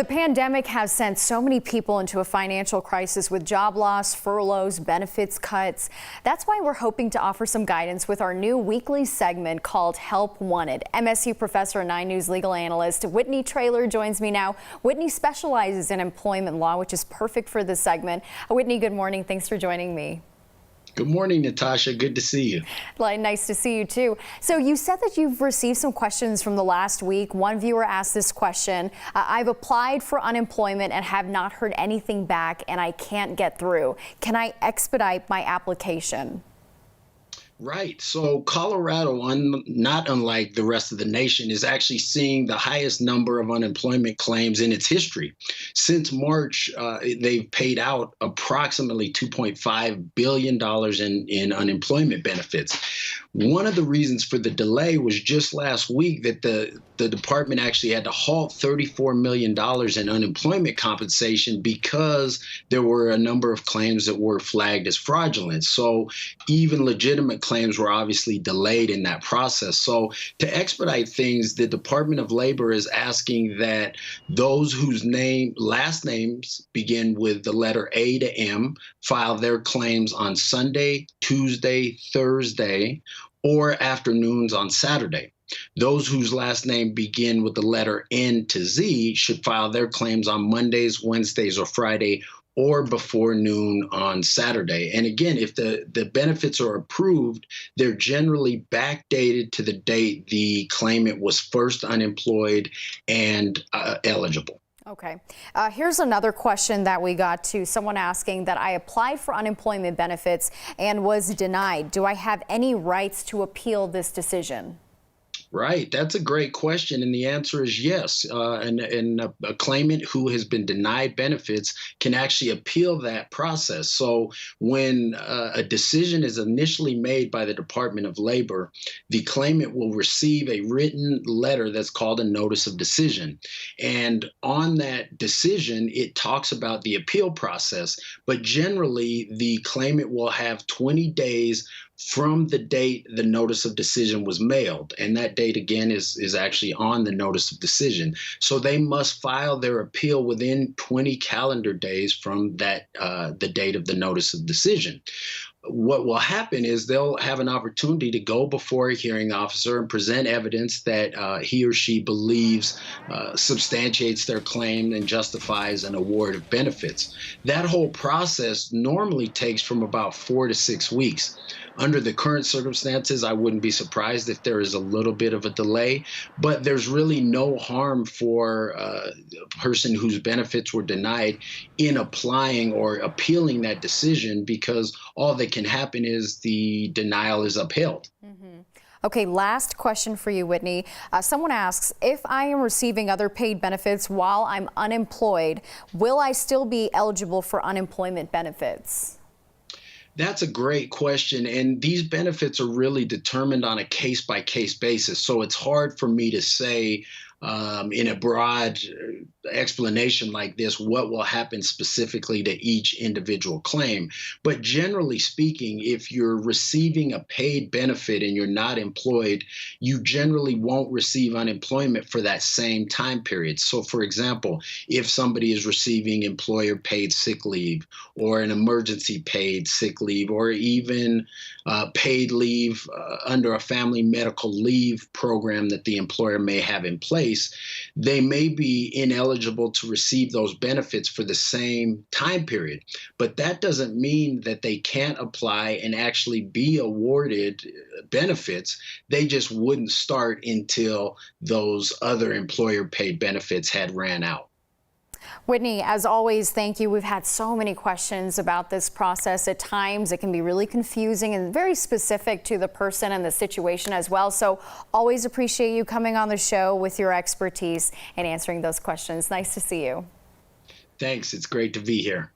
The pandemic has sent so many people into a financial crisis with job loss, furloughs, benefits cuts. That's why we're hoping to offer some guidance with our new weekly segment called Help Wanted. MSU professor and 9 News legal analyst Whitney Traylor joins me now. Whitney specializes in employment law, which is perfect for this segment. Whitney, good morning. Thanks for joining me. Good morning, Natasha. Good to see you. Nice to see you too. So you said that you've received some questions from the last week. One viewer asked this question. I've applied for unemployment and have not heard anything back, and I can't get through. Can I expedite my application? Right. So Colorado, not unlike the rest of the nation, is actually seeing the highest number of unemployment claims in its history. Since March, they've paid out approximately $2.5 billion in unemployment benefits. One of the reasons for the delay was just last week that the department actually had to halt $34 million in unemployment compensation because there were a number of claims that were flagged as fraudulent. So even legitimate claims were obviously delayed in that process. So to expedite things, the Department of Labor is asking that those whose last names begin with the letter A to M file their claims on Sunday, Tuesday, Thursday, or afternoons on Saturday. Those whose last name begin with the letter N to Z should file their claims on Mondays, Wednesdays, or Friday, or before noon on Saturday. And again, if the benefits are approved, they're generally backdated to the date the claimant was first unemployed and eligible. Okay. Here's another question that we got to. Someone asking that I applied for unemployment benefits and was denied. Do I have any rights to appeal this decision? Right. That's a great question. And the answer is yes. And a claimant who has been denied benefits can actually appeal that process. So when a decision is initially made by the Department of Labor, the claimant will receive a written letter that's called a notice of decision. And on that decision, it talks about the appeal process. But generally, the claimant will have 20 days from the date the notice of decision was mailed. And that date, again, is actually on the notice of decision. So they must file their appeal within 20 calendar days from that the date of the notice of decision. What will happen is they'll have an opportunity to go before a hearing officer and present evidence that he or she believes substantiates their claim and justifies an award of benefits. That whole process normally takes from about 4 to 6 weeks. Under the current circumstances, I wouldn't be surprised if there is a little bit of a delay, but there's really no harm for a person whose benefits were denied in applying or appealing that decision, because all that can happen is the denial is upheld. Mm-hmm. Okay, last question for you, Whitney. Someone asks, if I am receiving other paid benefits while I'm unemployed, will I still be eligible for unemployment benefits? That's a great question. And these benefits are really determined on a case-by-case basis. So it's hard for me to say in a broad explanation like this what will happen specifically to each individual claim. But generally speaking, if you're receiving a paid benefit and you're not employed, you generally won't receive unemployment for that same time period. So for example, if somebody is receiving employer paid sick leave or an emergency paid sick leave or even paid leave under a family medical leave program that the employer may have in place, they may be ineligible to receive those benefits for the same time period. But that doesn't mean that they can't apply and actually be awarded benefits. They just wouldn't start until those other employer paid benefits had ran out. Whitney, as always, thank you. We've had so many questions about this process. At times, it can be really confusing and very specific to the person and the situation as well. So always appreciate you coming on the show with your expertise and answering those questions. Nice to see you. Thanks. It's great to be here.